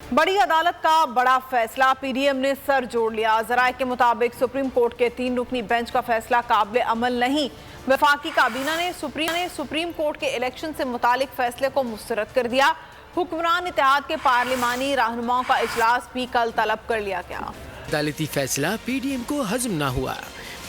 बड़ी अदालत का बड़ा फैसला, पीडीएम ने सर जोड़ लिया। ज़राए के मुताबिक सुप्रीम कोर्ट के 3 रुकनी बेंच का फैसला काबिल अमल नहीं। वफाकी काबीना ने सुप्रीम कोर्ट के इलेक्शन से मुतालिक फैसले को मुस्तरद कर दिया। हुक्मरान इत्तेहाद के पार्लिमानी रहनुमाओं का इजलास भी कल तलब कर लिया गया। अदालती फैसला पीडीएम को हजम न हुआ,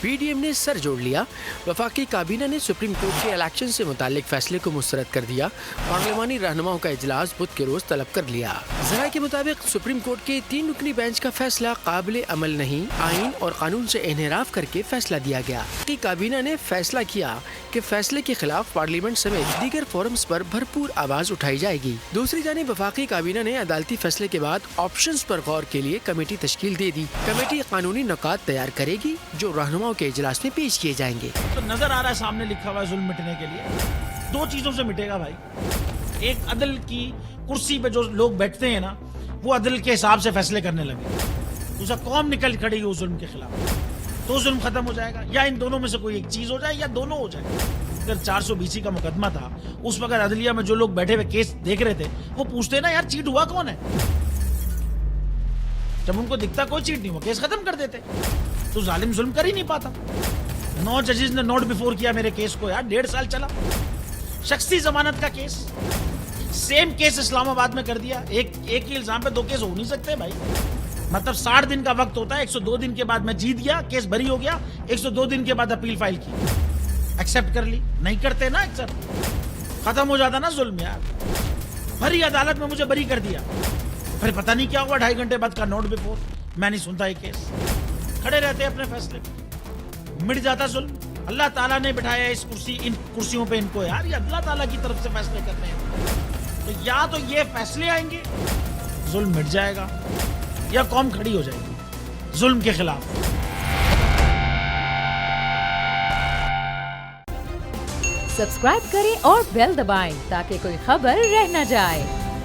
पीडीएम ने सर जोड़ लिया। वफाकी काबीना ने सुप्रीम कोर्ट के इलेक्शन से मुतालिक फैसले को मुस्तरद कर दिया। पार्लिमानी रहनुमाओं का इजलास बुध के रोज तलब कर लिया। ज़राए के मुताबिक सुप्रीम कोर्ट के 3 रुकनी बेंच का फैसला काबिल अमल नहीं, आइन और कानून से इन्हिराफ करके फैसला दिया गया। वफाकी काबीना ने फैसला किया कि फैसले के खिलाफ पार्लियामेंट समेत दीगर फोरम्स पर भरपूर आवाज उठाई जाएगी। दूसरी जानिब वफाकी काबीना ने अदालती फैसले के बाद ऑप्शंस पर गौर के लिए कमेटी तश्कील दे दी। कमेटी कानूनी नुकात तैयार करेगी जो रहनुमाओं के इजलास में पेश किए जाएंगे। तो नजर आ रहा है सामने लिखा हुआ है जुल्म मिटने के लिए 2 चीजों से मिटेगा भाई। एक, अदल की कुर्सी पे जो लोग बैठते हैं ना, वो अदल के हिसाब से फैसले करने लगे। दूसरा, कौम निकल खड़ी हो जुल्म के खिलाफ, तो जुल्म खत्म हो जाएगा। या इन दोनों में से कोई एक चीज हो जाए या दोनों हो जाए। अगर 420 का मुकदमा था, उस वक्त अदलिया में जो लोग बैठे हुए केस देख रहे थे, वो पूछते ना यार चीट हुआ कौन है। जब उनको दिखता कोई चीट नहीं, वो केस खत्म कर देते। तो जालिम जुल्म कर ही नहीं पाता। 9 जजेस ने नोट बिफोर किया मेरे केस को यार, 1.5 साल चला। शख्सी जमानत का केस, सेम केस इस्लामाबाद में कर दिया। एक ही इल्जाम पे 2 केस हो नहीं सकते भाई। मतलब 60 दिन का वक्त होता है। 102 दिन के बाद मैं जीत गया, केस बरी हो गया। 102 दिन के बाद अपील फाइल की, एक्सेप्ट कर ली। नहीं करते ना एक्सेप्ट, खत्म हो जाता ना जुल्म यार। भरी अदालत में मुझे बरी कर दिया, फिर पता नहीं क्या हुआ 2.5 घंटे बाद का नोट बिफोर। मैं नहीं सुनता ये केस, खड़े रहते अपने फैसले पे, मिट जाता जुल्म। अल्लाह ताला ने बिठाया इन कुर्सियों पे इनको यार, ये अल्लाह ताला की तरफ से फैसले करने हैं। तो या तो ये फैसले आएंगे, जुल्म मिट जाएगा, या कौम खड़ी हो जाएगी जुल्म के खिलाफ। सब्सक्राइब करें और बेल दबाएं ताकि कोई खबर रह न जाए।